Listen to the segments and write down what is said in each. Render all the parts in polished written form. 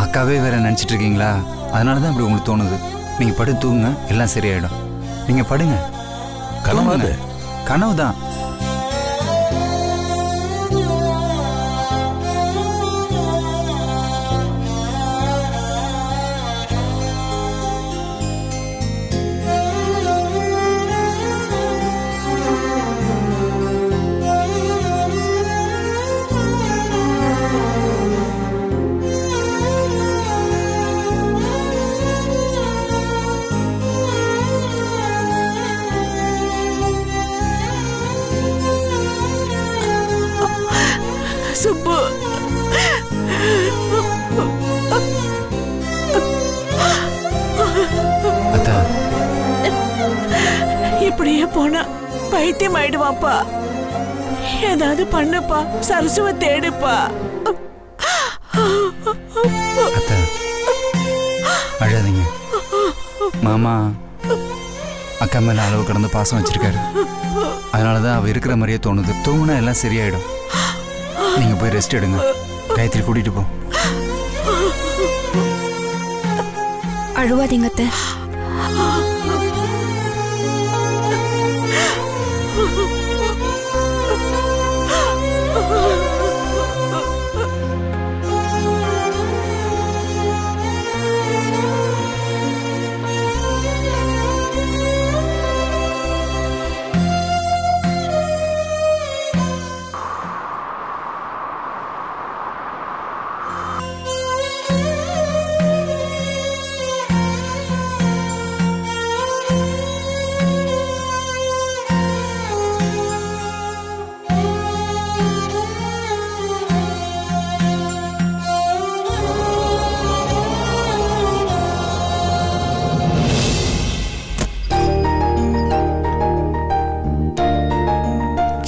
அக்காவே வேற நினைச்சிட்டு இருக்கீங்களா? அதனாலதான் இப்படி உங்களுக்கு தோணுது. நீங்க படுத்து தூங்குங்க, எல்லாம் சரியாயிடும். நீங்க படுங்க. கனவு கனவுதான். சுப்பு, இப்படியே போனா பைத்தியம் ஆயிடுவாப்பா. ஏதாவது பண்ணுப்பா, சரசுவ தேடுப்பா. அழாதீங்க. மாமா அக்கா மேல அளவு கடந்து பாசம் வச்சிருக்காரு. அதனாலதான் அவ இருக்கிற மாதிரியே தோணுது. தூங்குனா எல்லாம் சரியாயிடும். நீங்க போய் ரெஸ்ட் எடுங்க. காயத்ரி கூட்டிட்டு போ. அழுவாதீங்க அத்தை.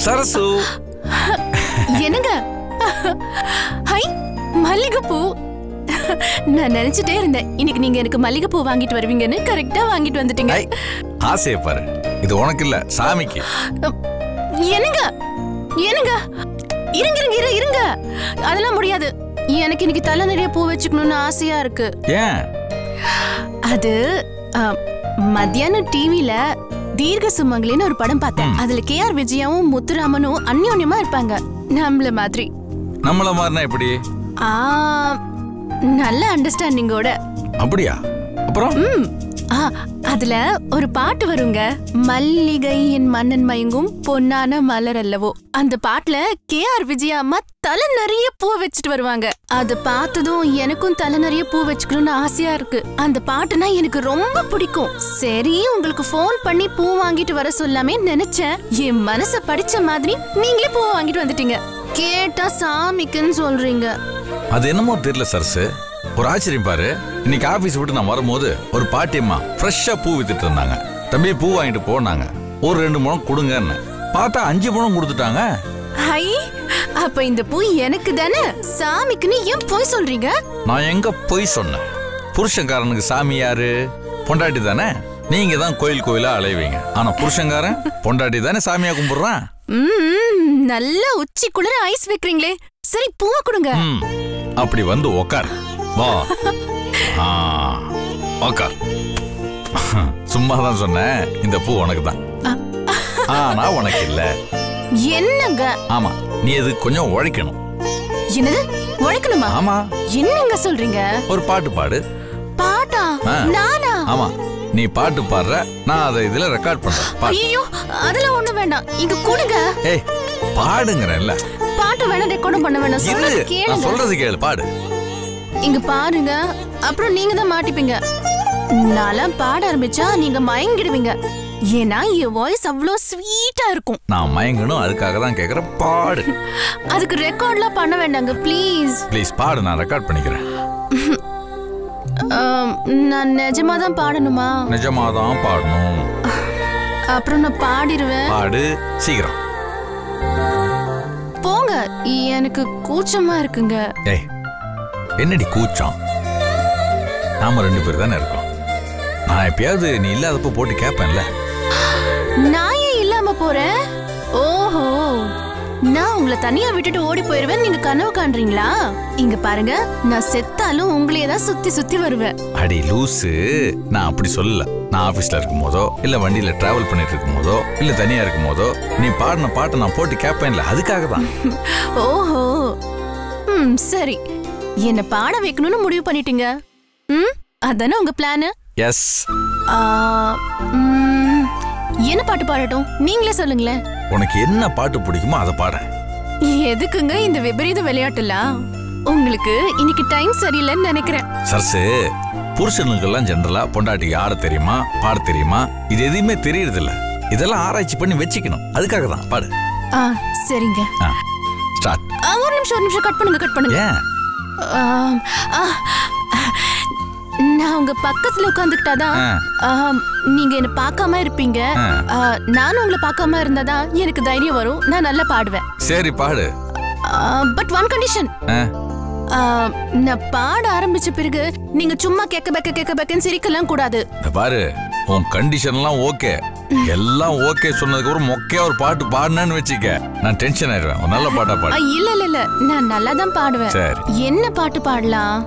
சரசு, என்னங்க? ஹை, மல்லிகைப்பூ. நான் நினைச்சிட்டே இருந்தேன் இன்னைக்கு நீங்க எனக்கு மல்லிகைப்பூ வாங்கிட்டு வருவீங்கன்னு. கரெக்டா வாங்கிட்டு வந்துட்டீங்க. ஆசைய பாரு, இது உனக்கு இல்ல சாமிக்கு. என்னங்க என்னங்க, இருங்க இருங்க இருங்க, அதெல்லாம் முடியாது. எனக்கு இன்னைக்கு தலை நிறைய பூ வச்சுக்கணும்னு ஆசையா இருக்கு. ஏன்? அது மத்தியானம் டிவில தீர்க்க சுமங்கலின்னு ஒரு படம் பார்த்தேன். அதுல KR விஜயாவும் முத்துராமனும் அந்யோன்யமா இருப்பாங்க. நம்மள மாதிரி. நம்மள மாதிரினா எப்படி? நல்ல அண்டர்ஸ்டாண்டிங்கோட. அப்படியா? அப்புறம் அதுல ஒரு பாட்டு வருங்க. மல்லிகை என் மன்னன் மயங்கும் பொன்னான மலர் அல்லவோ. அந்த பாட்டுல KR விஜயா அம்மா தலை நிறைய பூ வச்சுட்டு வருவாங்க. அது பார்த்ததும் எனக்கும் தலை நிறைய பூ வச்சுக்கணும்னு ஆசையா இருக்கு. அந்த பாட்டுனா எனக்கு ரொம்ப பிடிக்கும். சரி, உங்களுக்கு போன் பண்ணி பூ வாங்கிட்டு வர சொல்லாமே நினைச்சேன். என் மனச படிச்ச மாதிரி நீங்களே பூ வாங்கிட்டு வந்துட்டீங்க. கேட்டா சாமிக்குன்னு சொல்றீங்க. அது என்னமோ தெரியல சரசு, ஒரு ஆச்சரியம் பாரு. இன்னைக்கு ஆபீஸ் விட்டு நான் வரும்போது ஒரு பாட்டியம்மா ஃப்ரெஷ்ஷா பூ வித்துட்டு இருந்தாங்க. தம்பி பூ வாங்கிட்டு போனாங்க, ஒரு 2 முழம் கொடுங்கன்னு. பார்த்தா 5 முழம் கொடுத்துட்டாங்க. ஹை, அப்ப இந்த பூ எனக்கு தானே, சாமிக்குன்னு ஏன் போய் சொல்றீங்க? நான் எங்க போய் சொன்னேன்? புருஷன்காரனுக்கு சாமி யாரு? பொண்டாட்டி தானே. நீங்க தான் கோயில் கோயிலா அலைவீங்க. ஆனா புருஷன்காரன் பொண்டாட்டி தானே சாமியா கும்பிடுறான். நல்ல உச்சி குளிர ஐஸ் வைக்கிறீங்களே. சரி, பூவை கொடுங்க. அப்படி வந்து உக்கார். வா, உக்கார். சும்மாதான் சொன்னேன், இந்த பூ உனக்கு தான். ஆனா உனக்கு இல்ல. என்னங்க? ஆமா, நீ அது கொஞ்சம் உழைக்கணும். என்னது உழைக்கணுமா? ஆமா. என்னங்க சொல்றீங்க? ஒரு பாட்டு பாடு. பாட்டா? நானா? ஆமா, நீ பாட்டு பாடுற, நான் அதை இதுல ரெக்கார்ட் பண்றேன். ஐயோ, அதெல்லாம் ஒண்ணு வேண்டாம். இங்க கொடுங்க. ஏய், பாடுங்கறேன்ல. பாட்டு வேணா ரெக்கார்ட் பண்ண வேணாம். சொல்றது கேளுங்க. நான் சொல்றது கேளு, பாடு. இங்க பாருங்க, அப்புறம் நீங்க தான் மாட்டிப்பீங்க. நான் பாட ஆரம்பிச்சா நீங்க மயங்கிடுவீங்க. ஏன்னா என் வாய்ஸ் அவ்வளோ ஸ்வீட்டா இருக்கும். நான் மயங்கணும், அதுக்காக தான் கேக்குறேன். பாடு. அதுக்கு ரெக்கார்ட்லாம் பண்ண வேண்டாங்க, ப்ளீஸ். ப்ளீஸ் பாடு, நான் ரெக்கார்ட் பண்ணிக்கிறேன். நான் நிஜமா தான் பாடணுமா? நிஜமா தான் பாடணும். அப்புறம் நான் பாடிடுவேன். பாடு சீக்கிரம். போங்க, எனக்கு கூச்சமா இருக்குங்க. ஏய், என்னடி கூச்சம்? நாம 2 பேர் தானே இருக்கோம். நான் எப்பயாவது நீ இல்லாதப்ப போட்டு கேட்பேன்ல. நான் ஏன் இல்லாம போறேன்? ஓஹோ, நான் உங்களை தனியா விட்டுட்டு ஓடி போயிருவேன் நீங்க கனவு காண்றீங்களா? இங்க பாருங்க, நான் செத்தாலும் உங்களையே தான் சுத்தி சுத்தி வருவேன். அடி லூசு, நான் அப்படி சொல்லல. நான் ஆபீஸ்ல இருக்கும் போதோ இல்ல வண்டியில டிராவல் பண்ணிட்டு இருக்கும் போதோ இல்ல தனியா இருக்கும் போதோ நீ பாடின பாட்டை நான் போட்டு கேட்பேன்ல, அதுக்காக தான். ஓஹோ, சரி. என்ன பாட வைக்கணும்னு முடிவு பண்ணிட்டீங்க. அதானே உங்க பிளான்? எஸ். என்ன பாட்டு பாடட்டும்? நீங்களே சொல்லுங்களேன். உனக்கு என்ன பாட்டு பிடிக்குமோ அதை பாட. எதுக்குங்க இந்த விபரீத விளையாட்டுலாம்? உங்களுக்கு இன்னைக்கு டைம் சரியில்லைன்னு நினைக்கிறேன். சர்சு, புருஷனுக்கெல்லாம் ஜெனரலா பொண்டாட்டிக்கு ஆட தெரியுமா பாட தெரியுமா இது எதுவுமே தெரியறது இல்ல. இதெல்லாம் ஆராய்ச்சி பண்ணி வச்சுக்கணும். அதுக்காக தான் பாடு. சரிங்க. ஸ்டார்ட். ஒரு நிமிஷம் கட் பண்ணுங்க. நான் உங்க பக்கத்துல உட்கார்ந்துக்கிட்டாதான் நீங்க என்ன பார்க்காம இருப்பீங்க. நானும் உங்களை பார்க்காம இருந்தாதான் எனக்கு தைரியம் வரும். நான் நல்லா பாடுவேன். சரி பாடு. But one condition. நான் பாட ஆரம்பிச்ச பிறகு நீங்க சும்மா கேக்க பேக்கன்னு சிரிக்கலாம் கூடாது. பாரு, உன் கண்டிஷன்லாம் ஓகே, எல்லாம் ஓகே சொன்னதுக்கு அப்புறம் மொக்கையா ஒரு பாட்டு பாடுனேன்னு வச்சுக்க, நான் டென்ஷன் ஆயிடுவேன். ஒரு நல்ல பாட்டா பாடு. இல்ல நான் நல்லா தான் பாடுவேன். என்ன பாட்டு பாடலாம்?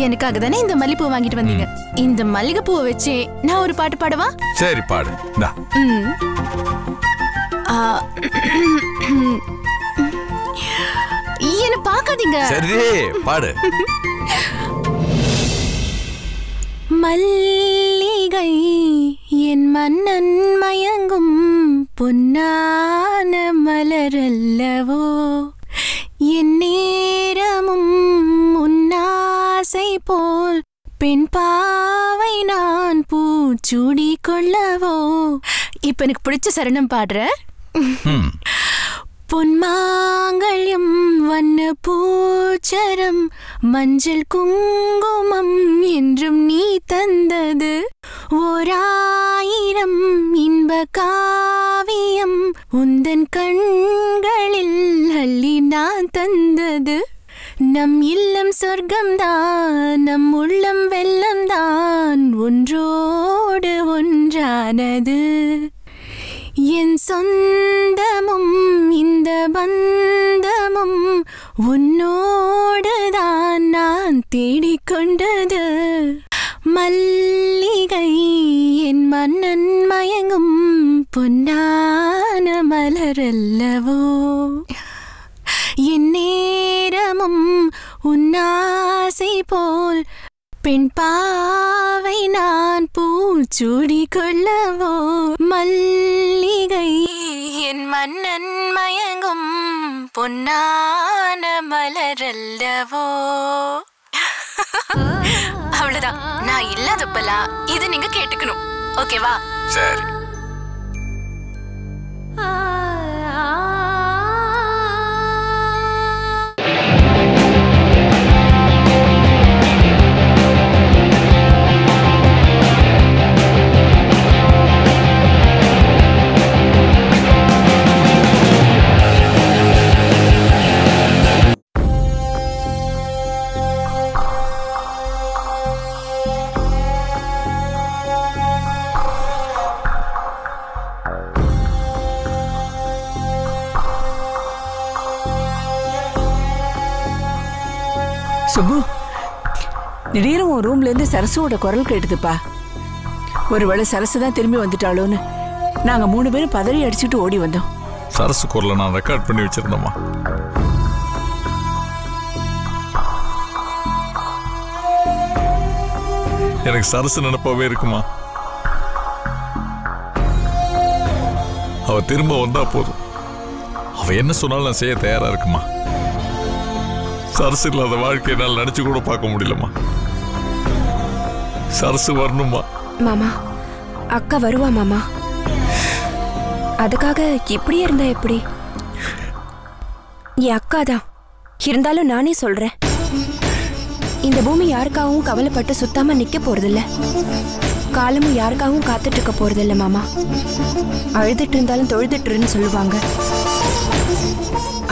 எனக்காக தானே இந்த மல்லிப்பூ வாங்கிட்டு வந்தீங்க. இந்த மல்லிகைப்பூவை வச்சு நான் ஒரு பாட்டு பாடவா? சரி பாடு. என்ன பாக்காதீங்க. சரி பாடு. மல்லிகை என் மன்னன் மயங்கும் பொன்னான மலரல்லவோ, என் நேரமும் உன்னாசை போல் பெண் பாவை நான் பூச்சூடி கொள்ளவோ. இப்ப எனக்கு பிடிச்ச சரணம் பாடுறேன். பொன்மாங்கல்யம் வண்ண பூச்சரம் மஞ்சள் குங்குமம் என்றும் நீ தந்தது, 1000 இன்ப காவியம் உந்தன் கண்களில் அள்ளி நான் தந்தது. நம் இல்லம் சொர்க்கம்தான், நம் உள்ளம் வெள்ளம்தான் ஒன்றோடு ஒன்றானது. என் சொந்தமும் இந்த பந்தமும் உன்னோடுதான் நான் தேடிக்கொண்டது. மல்லிகை என் மன்னன் மயங்கும் பொன்னான மலரல்லவோ, என் நேரமும் உன்னாசை போல் பெண் பாவை நான் பூச்சூடி கொள்ளவோ. மல்லிகை என் மன்னன் மயங்கும் பொன்னான மலரல்லவோ. அவ்வளவுதான். நான் இல்லாதப்பெல்லாம் இது நீங்க கேட்டுக்கணும். ஓகேவா? சரி. சுப்பு, திடீர்னு உன் ரூம்ல இருந்து சரசுவோட குரல் கேட்டுதுப்பா. ஒருவேளை சரசு தான் திரும்பி வந்துட்டாளோன்னு நாங்க 3 பேரும் பதறி அடிச்சுட்டு ஓடி வந்தோம். சரசு குரலை நான் ரெக்கார்ட் பண்ணி வச்சிருந்தோமா? எனக்கு சரசு நினைப்பாவே இருக்குமா? அவ திரும்ப வந்தா போதும். அவ என்ன சொன்னாலும் நான் செய்ய தயாரா இருக்குமா? சரசு இல்லாத வாழ்க்கை என்னால் நினைச்சு கூட பார்க்க முடியலமா. சரசு வரணுமா? மாமா, அக்கா வருவா மாமா. அதுக்காக இப்படியே இருந்தா எப்படி? என் அக்கா தான் இருந்தாலும் நானே சொல்றேன், இந்த பூமி யாருக்காகவும் கவலைப்பட்டு சுத்தாம நிக்க போறதில்ல. காலமும் யாருக்காகவும் காத்துட்டு இருக்க போறதில்ல மாமா. அழுதுட்டு இருந்தாலும் தொழுதுட்டுருன்னு சொல்லுவாங்க.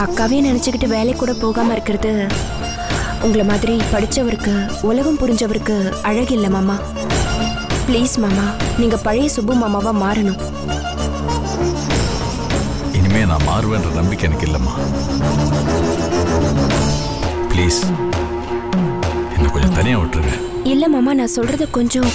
அக்காவே நினைச்சுக்கிட்டு வேலை கூட போகாம இருக்கிறது உங்களை மாதிரி படிச்சவருக்கு உலகம் புரிஞ்சவருக்கு அழகில்ல மாமா. ப்ளீஸ் மாமா, நீங்க பழைய சுப்பு மாமாவா மாறணும். நான் மாறுவேன்ற நம்பிக்கை எனக்கு இல்லைம்மா. ப்ளீஸ் என்ன கொஞ்சம் தனியா விட்டுருங்க. இல்ல மாமா, நான் சொல்றது கொஞ்சம்.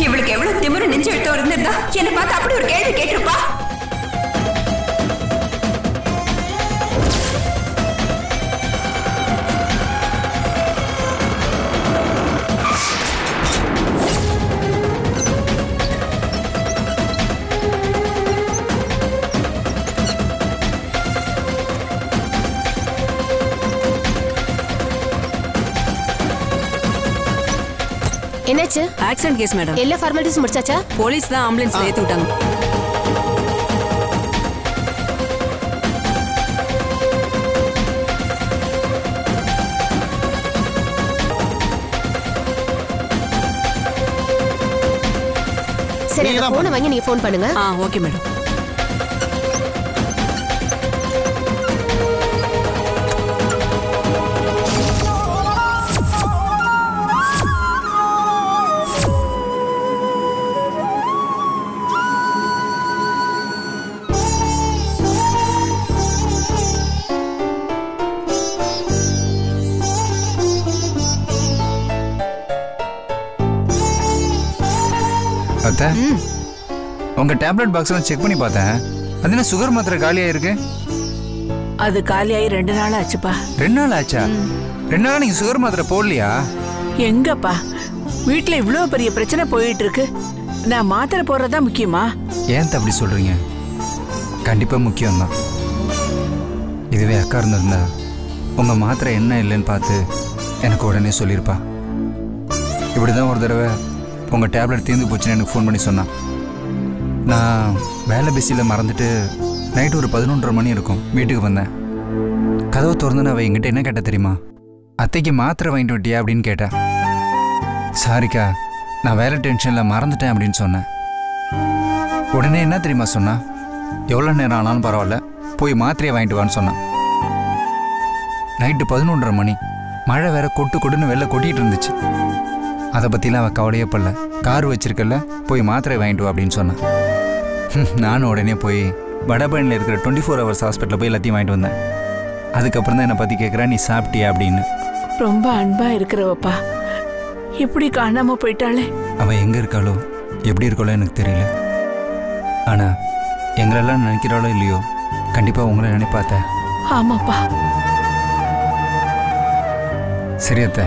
இவளுக்கு எவ்வளவு திமிரு நெஞ்சு எடுத்து இருந்திருந்தா என்ன பார்த்து அப்படி ஒரு கேள்வி கேட்டிருப்பா. என்னாச்சு? Accident case madam. எல்லா ஃபார்மாலிட்டிஸ் முடிச்சாச்சா? போலீஸ் தான் ஆம்புலன்ஸ்ல ஏத்தி விட்டாங்க. சரி, அந்த போனை வாங்கி நீங்க ஃபோன் பண்ணுங்க. Okay madam. அத்தை, உங்க டேப்லெட் பாக்ஸ்லாம் செக் பண்ணி பார்த்தேன். அது என்ன சுகர் மாத்திரை காலியா இருக்கு? அது காலியாகி 2 நாள் ஆச்சுப்பா. 2 நாள் ஆச்சா? 2 நாளா நீங்க சுகர் மாத்திரை போடலையா? எங்கப்பா, வீட்டுல இவ்வளவு பெரிய பிரச்சனை போயிட்டு இருக்கு. நான் மாத்திரை போடுறதா முக்கியமா? ஏன் அப்படி சொல்றீங்க? கண்டிப்பா முக்கியம்தான். இதுவே அக்கா இருந்திருந்தா உங்க மாத்திரை என்ன இல்லைன்னு பார்த்து எனக்கு உடனே சொல்லியிருப்பா. இப்படிதான் ஒரு தடவை உங்க டேப்லெட் தீர்ந்து போச்சுன்னு எனக்கு ஃபோன் பண்ணி சொன்னான். நான் வேலை பிஸியில் மறந்துட்டு நைட்டு ஒரு 11:30 மணி இருக்கும் வீட்டுக்கு வந்தேன். கதவை திறந்து அவள் என்கிட்ட என்ன கேட்ட தெரியுமா? அத்தைக்கு மாத்திரை வாங்கிட்டு விட்டியா அப்படின்னு கேட்டா. சாரிக்கா, நான் வேலை டென்ஷனில் மறந்துட்டேன் அப்படின்னு சொன்னேன். உடனே என்ன தெரியுமா சொன்னா? எவ்வளோ நேரம் ஆனாலும் பரவாயில்ல, போய் மாத்திரையை வாங்கிட்டு வான்னு சொன்னான். நைட்டு 11:30 மணி, மழை வேற கொட்டு கொட்டுன்னு வெளில கொட்டிகிட்டு இருந்துச்சு. அதை பற்றிலாம் அவள் கவலையே படல. கார் வச்சிருக்கல, போய் மாத்திரை வாங்கிட்டு வா அப்படின்னு சொன்னான். நானும் உடனே போய் வடபழனியில் இருக்கிற 24 ஹவர்ஸ் ஹாஸ்பிட்டலில் போய் எல்லாத்தையும் வாங்கிட்டு வந்தேன். அதுக்கப்புறம் தான் என்னை பற்றி கேட்குறா, நீ சாப்பிட்டியா அப்படின்னு. ரொம்ப அன்பா இருக்கிறவப்பா, இப்படி காணாம போயிட்டாளே. அவள் எங்கே இருக்காளோ எப்படி இருக்காளோ எனக்கு தெரியல. ஆனால் எங்களெல்லாம் நினைக்கிறாளோ இல்லையோ, கண்டிப்பாக உங்களை நினைப்பாத்த. ஆமாப்பா. சரி அத்தை,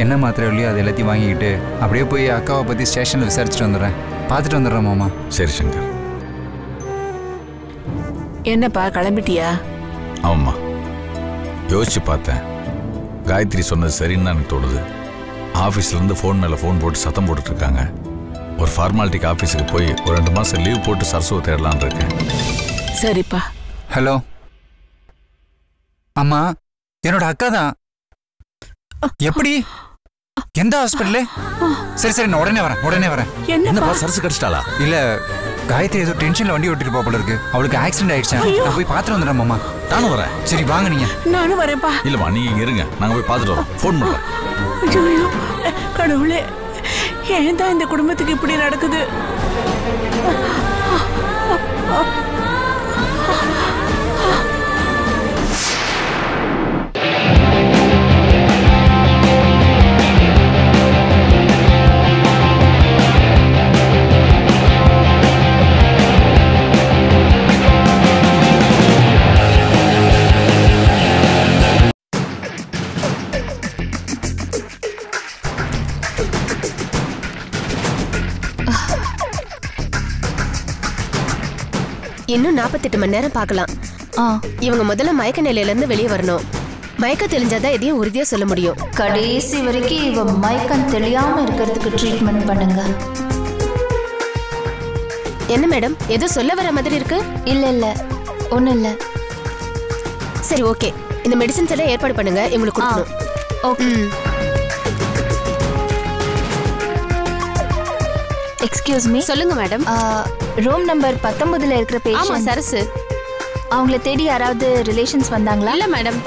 என்ன மாத்திரை இல்லையோ அது எல்லாத்தையும் வாங்கிக்கிட்டு அப்படியே போய் அக்காவை பற்றி ஸ்டேஷனில் விசாரிச்சுட்டு வந்துடுறேன். பார்த்துட்டு வந்துடுறேன் மாமா. சரி சங்கர். என்னப்பா, கிளம்பிட்டியா? ஆமாம்மா, யோசிச்சு பார்த்தேன். காயத்ரி சொன்னது சரின்னு தான் எனக்கு தோணுது. ஆஃபீஸ்லேருந்து ஃபோன் மேலே ஃபோன் போட்டு சத்தம் போட்டுட்டு இருக்காங்க. ஒரு ஃபார்மாலிட்டிக்கு ஆஃபீஸுக்கு போய் ஒரு 2 மாதம் லீவ் போட்டு சரசுவை தேடலான்னு இருக்கேன். சரிப்பா. ஹலோ அம்மா, என்னோட அக்கா தான். எப்படி? எந்த ஹாஸ்பிட்டலு? சரி சரி, நான் உடனே வரேன். என்னப்பா, சரசு கடிச்சிட்டாளா? இல்ல, காயத்ரி ஏதோ டென்ஷன்ல வண்டி ஓட்டிட்டு போல இருக்கு. அவளுக்கு ஆக்சிடென்ட் ஆயிடுச்சு. நான் போய் பார்த்துட்டு வந்துடுறேன் மாமா. நானும் வரேன். சரி வாங்க நீங்க. நானும் வரேன்ப்பா. இல்லம்மா, நீங்க இங்க இருங்க, நாங்க போய் பார்த்துட்டு வரோம். ஃபோன் பண்றேன். ஐயோ கடவுளே, ஏன் தான் இந்த குடும்பத்துக்கு இப்படி நடக்குது? இன்னும் 48 மணி நேரம் பார்க்கலாம். இவங்க முதல்ல மயக்க நிலையில இருந்து வெளியே வரணும். மயக்க தெளிஞ்சாதான் எதையும் உறுதியா சொல்ல முடியும். கடைசி வரைக்கும் இவ மயக்கம் தெளியாம இருக்கிறதுக்கு ட்ரீட்மெண்ட் பண்ணுங்க. என்ன மேடம், ஏதோ சொல்ல வர மாதிரி இருக்கு? இல்ல ஒண்ணும் இல்ல. சரி, ஓகே. இந்த மெடிசன்ஸ் எல்லாம் ஏற்பாடு பண்ணுங்க, இவங்களுக்கு கொடுக்கணும். ஓகே. Excuse me. சொல்லுங்க மேடம். ரூம் நம்பர் 19ல இருக்கிற பேஷண்ட். ஆமா, சரசு. அவங்கள தேடி யாராவது ரிலேஷன்ஸ் வந்தாங்களா? இல்ல மேடம்.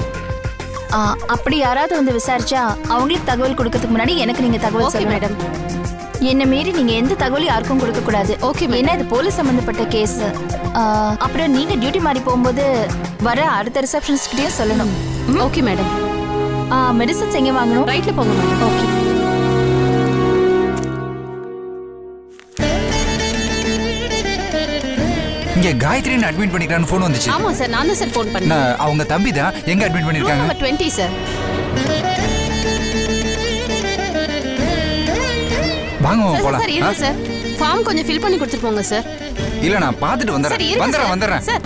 அப்படி யாராவது வந்து விசாரிச்சா அவங்களுக்கு தகவல் கொடுக்கறதுக்கு முன்னாடி எனக்கு நீங்க தகவல் சொல்லுங்க மேடம். என்ன மீறி நீங்க எந்த தகவலும் யாருக்கும் கொடுக்க கூடாது. ஓகே. ஏன்னா இது போலீஸ் சம்பந்தப்பட்ட கேஸ். அப்புறம் நீங்க டியூட்டி மாறி போகும்போது வர அடுத்த ரிசப்ஷனிஸ்ட்கிட்டயும் சொல்லணும். Okay madam. மெடிசன்ஸ் எங்க வாங்கணும்? ரைட்ல போங்க மேடம். ஓகே. இங்க காயத்ரின்னு அட்மிட் பண்ணிக்கிறான்னு ஃபோன் வந்துச்சு. ஆமா சார், நான் தான் சார் ஃபோன் பண்ணேன். அவங்க தம்பி தான். எங்க அட்மிட் பண்ணிருக்காங்க? Number 20 sir. வாங்க போலாம். சார் இருங்க சார். ஃபார்ம் கொஞ்சம் ஃபில் பண்ணி கொடுத்துட்டு போங்க சார். இல்ல நான் பார்த்துட்டு வந்துறேன். சார்.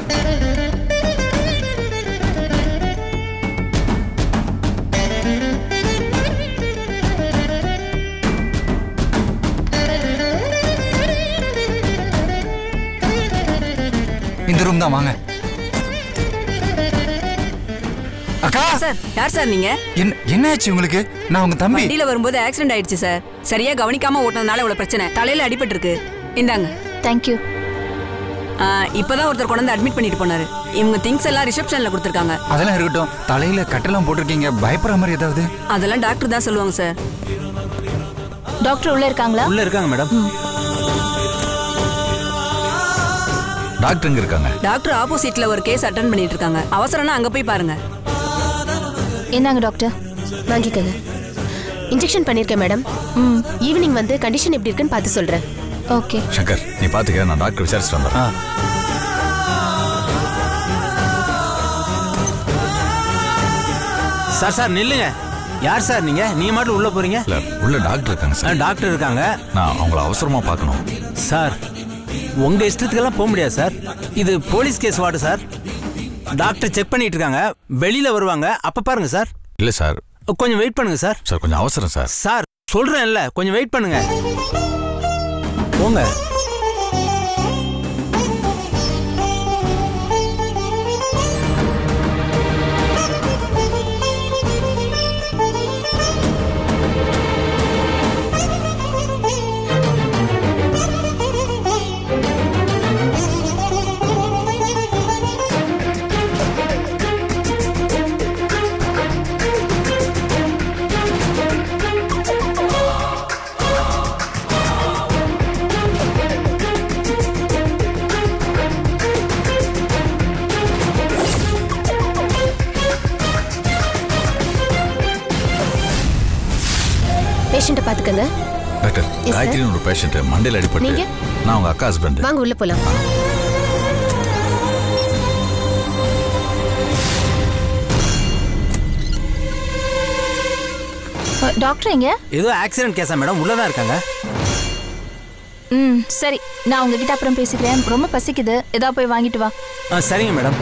இந்த ரூம் தான், வாங்க. அக்கா சார், யார் சார் நீங்க? என்ன ஆச்சு உங்களுக்கு? நான் உங்க தம்பி. வண்டியில வரும்போது ஆக்சிடென்ட் ஆயிடுச்சு சார். சரியா கவனிக்காம ஓட்டுனதுனால இவ்வளவு பிரச்சனை. தலையில அடிபட்டு இருக்கு. இந்தாங்க. தேங்க்யூ. இப்பதான் ஒருத்தர் கொண்டு வந்து அட்மிட் பண்ணிட்டு போனாரு. இவங்க திங்ஸ் எல்லாம் ரிசப்ஷன்ல கொடுத்துருக்காங்க. அதெல்லாம் இருக்கட்டும். தலையில கட்டெல்லாம் போட்டிருக்கீங்க. பயப்படுற மாதிரி ஏதாவது? அதெல்லாம் டாக்டர் தான் சொல்லுவாங்க சார். டாக்டர் உள்ள இருக்காங்களா? உள்ள இருக்காங்க மேடம். டாக்டர் எங்க இருக்காங்க? டாக்டர் ஆப்போசிட்ல ஒரு கேஸ் அட்டெண்ட் பண்ணிட்டு இருக்காங்க. அவசரம்னா அங்க போய் பாருங்க. என்னங்க டாக்டர்? வாங்கிக்கங்க. இன்ஜெக்ஷன் பண்ணிருக்கேன் மேடம். ஈவினிங் வந்து கண்டிஷன் எப்படி இருக்குன்னு பார்த்து சொல்றேன். ஓகே. சங்கர், நீ பாத்துக்க, நான் டாக்டர் விசாரிச்சுட்டு வந்துடுறேன். சார் நில்லுங்க. யார் சார் நீங்க? நீங்க மட்டும் உள்ள போறீங்க? இல்ல, உள்ள டாக்டர் இருக்காங்க சார். டாக்டர் இருக்காங்க. நான் அவங்கள அவசரமா பார்க்கணும். சார், உங்க இஷ்டத்துக்கெல்லாம் போக முடியாது சார். இது police case ward sir. Doctor check பண்ணிட்டு இருக்காங்க. வெளியில வருவாங்க, அப்ப பாருங்க சார். இல்ல சார், கொஞ்சம் வெயிட் பண்ணுங்க சார். சார் கொஞ்சம் அவசரம் சார். சார் சொல்றேன்ல, கொஞ்சம் வெயிட் பண்ணுங்க. போங்க. பேஷண்ட்டை பாத்துக்கங்க. டாக்டர், காயத்ரின்னு ஒரு பேஷண்ட் மண்டையில அடிபட்டு. நான் உங்க அக்கா ஹஸ்பண்ட். வாங்க உள்ள போலாம். டாக்டர் எங்க? ஏதோ ஆக்சிடென்ட் கேஸா மேடம்? உள்ளதான் இருக்காங்க. சரி, நான் உங்ககிட்ட அப்புறம் பேசிக்கிறேன். ரொம்ப பசிக்குது, ஏதாவது போய் வாங்கிட்டு வா. சரிங்க மேடம்.